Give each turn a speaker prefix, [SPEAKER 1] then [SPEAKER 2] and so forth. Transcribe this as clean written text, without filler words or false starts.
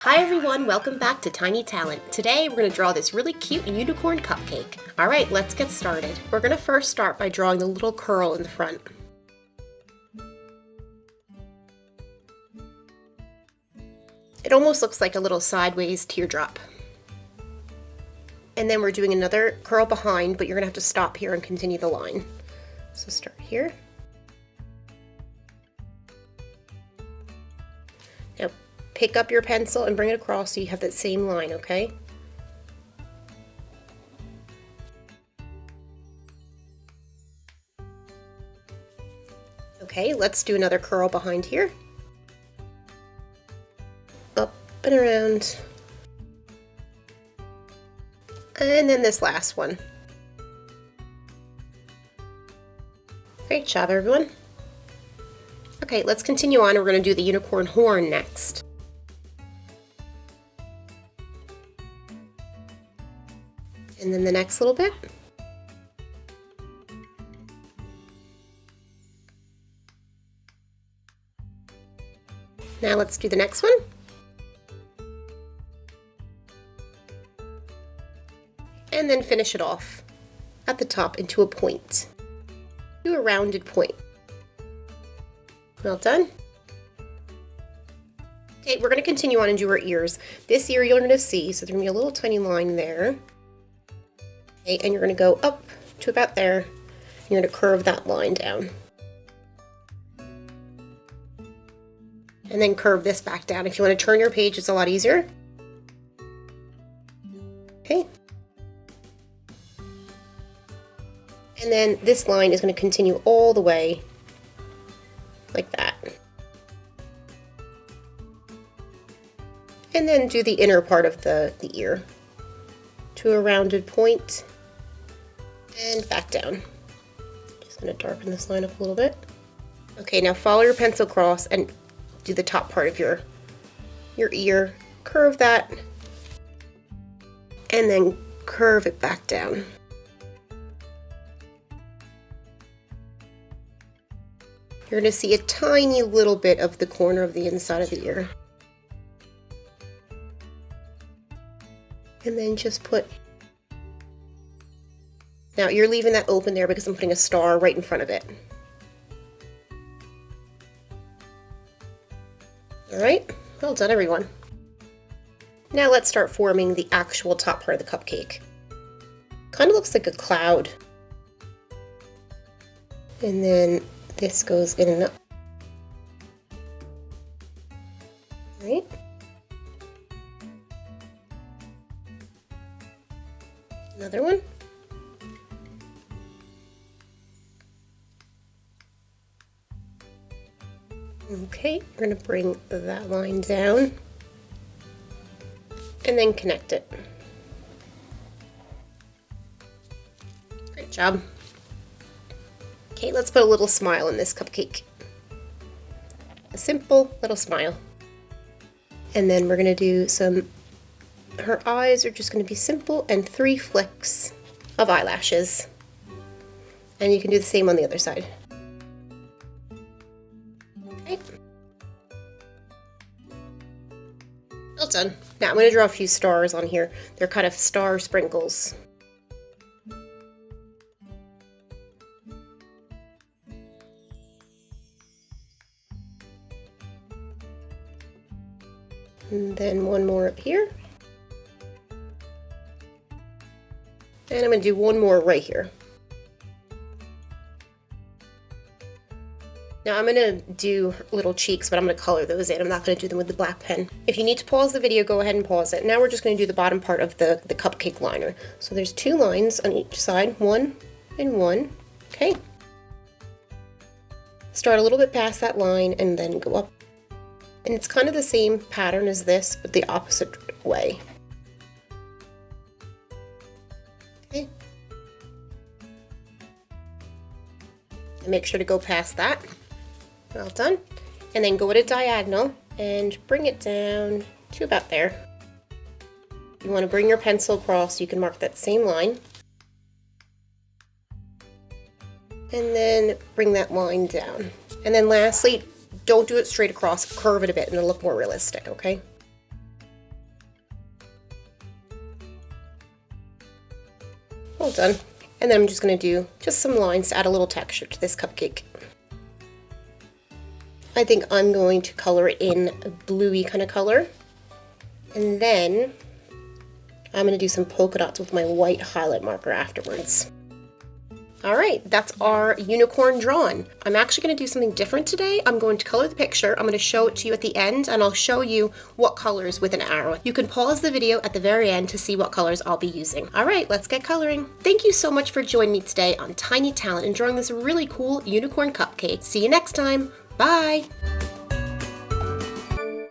[SPEAKER 1] Hi everyone, welcome back to Tiny Talent. Today we're going to draw this really cute unicorn cupcake. Alright, let's get started. We're going to first start by drawing the little curl in the front. It almost looks like a little sideways teardrop. And then we're doing another curl behind, but you're going to have to stop here and continue the line. So start here. Now pick up your pencil and bring it across so you have that same line, okay? Okay, let's do another curl behind here. Up and around. And then this last one. Great job, everyone. Okay, let's continue on. We're going to do the unicorn horn next. And then the next little bit. Now let's do the next one. And then finish it off at the top into a point. Do a rounded point. Well done. Okay, we're going to continue on and do our ears. This ear you're going to see, so there's going to be a little tiny line there. Okay, and you're going to go up to about there. You're going to curve that line down. And then curve this back down. If you want to turn your page, it's a lot easier. Okay. And then this line is going to continue all the way like that. And then do the inner part of the ear to a rounded point and back down. Just going to darken this line up a little bit. Okay, now follow your pencil across and do the top part of your ear. Curve that and then curve it back down. You're going to see a tiny little bit of the corner of the inside of the ear. And then just put... Now you're leaving that open there because I'm putting a star right in front of it. Alright, well done everyone. Now let's start forming the actual top part of the cupcake. Kind of looks like a cloud. And then this goes in and up. Right? Another one. Okay, we're going to bring that line down and then connect it. Great job. Okay, let's put a little smile in this cupcake. A simple little smile. And then we're going to do her eyes are just going to be simple and 3 flicks of eyelashes. And you can do the same on the other side. Okay. Well done. Now I'm going to draw a few stars on here. They're kind of star sprinkles. And then one more up here. And I'm going to do one more right here. Now I'm going to do little cheeks, but I'm going to color those in. I'm not going to do them with the black pen. If you need to pause the video, go ahead and pause it. Now we're just going to do the bottom part of the cupcake liner. So there's 2 lines on each side, 1 and 1. Okay. Start a little bit past that line and then go up. And it's kind of the same pattern as this, but the opposite way. Okay. And make sure to go past that. Well done. And then go at a diagonal and bring it down to about there. You want to bring your pencil across so you can mark that same line. And then bring that line down. And then lastly, don't do it straight across, curve it a bit and it'll look more realistic, okay? All done. And then I'm just going to do just some lines to add a little texture to this cupcake. I think I'm going to color it in a bluey kind of color. And then I'm going to do some polka dots with my white highlight marker afterwards. All right, that's our unicorn drawn. I'm actually going to do something different today. I'm going to color the picture. I'm going to show it to you at the end, and I'll show you what colors with an arrow. You can pause the video at the very end to see what colors I'll be using. All right, let's get coloring. Thank you so much for joining me today on Tiny Talent and drawing this really cool unicorn cupcake. See you next time. Bye.